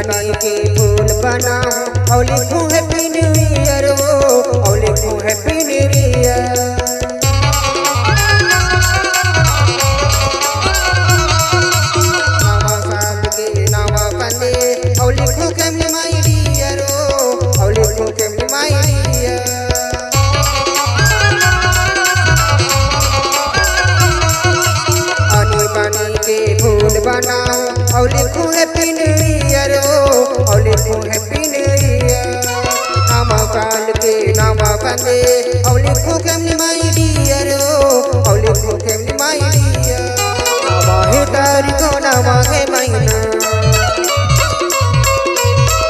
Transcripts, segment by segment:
बनी के फूल बनाऊं और लिखूं हैप्पी न्यू ईयर और लिखूं हैप्पी न्यू ईयर। नवा साल के नवा बने और लिखूं कैमली माय डियर और लिखूं कैमली माय डियर। बनी के फूल बनाऊं और लिखूं हैप्पी न्यू ईयर और लिखूं हैप्पी न्यू ईयर। नवा साल के नवा बने और लिखूं कैमली माय डियर और लिखूं कैमली माय डियर। नवा है तारीख नवा है महीना,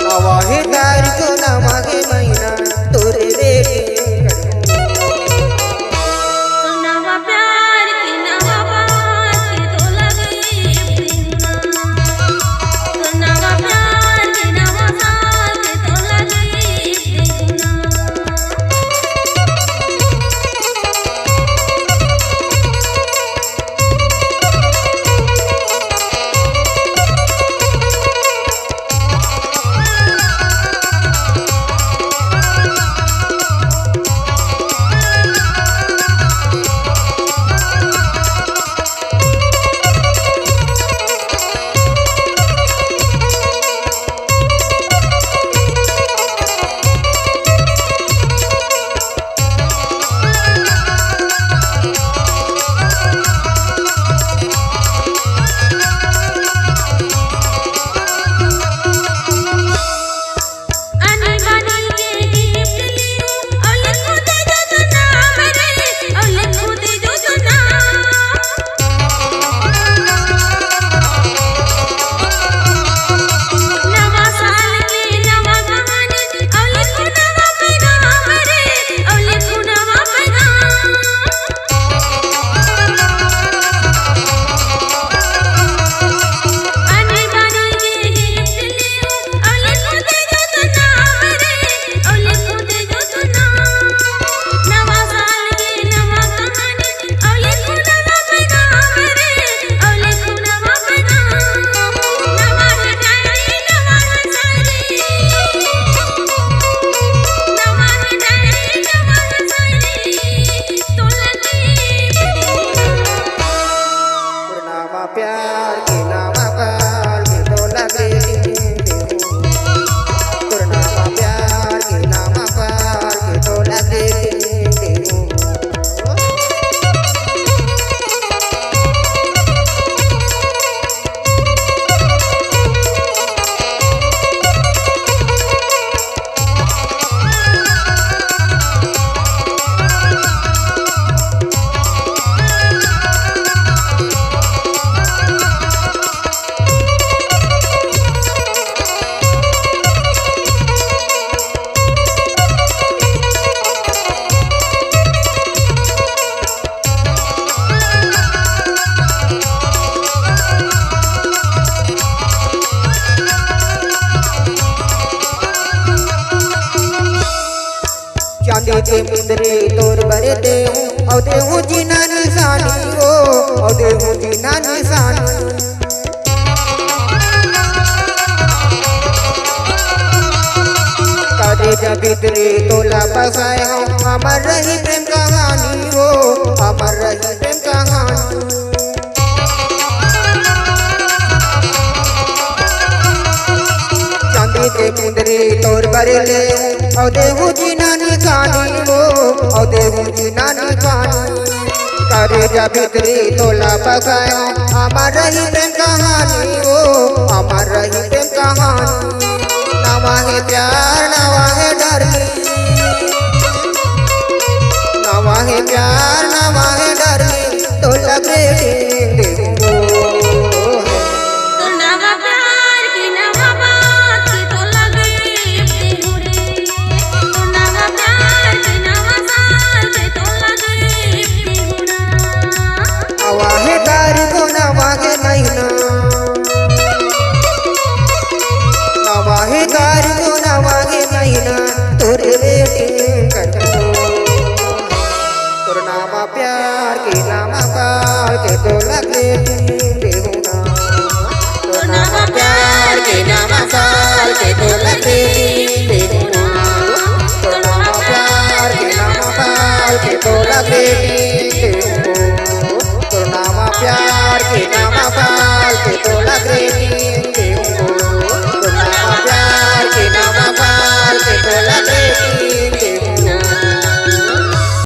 नवा है तारीख नवा है महीना तोरे रेडी प्यार के नामा पाल के तो लगे नामा प्यार के नामा पाल के तो लगे। चांदी के मुंदरे तोर बरे देहूं और देहूं जीना निशानी और देहूं जीना निशानी। कादे जब भीतरे तोला बसाए हो अमर रही प्रेम कहानी अमर रही प्रेम कहानी। चांदी के मुंदरे तोर बरे ले और देहूं जीना निशानी और देहूं जीना निशानी। करे जा भीतरी तोला बसाया अमर रही प्रेम कहानी अमर रही प्रेम कहानी। नवा है प्यार नवा है डरली, नवा है प्यार नवा है डरली तो लगे प्यार के नामा पाल के तो लगे बेहुना तो नामा प्यार प्यार के नाम साल के तोला ग्रीटिंग देहूँ तो नाम प्यार के नाम साल के तोला ग्रीटिंग देहूँ तो नाम प्यार के नाम साल के तोला ग्रीटिंग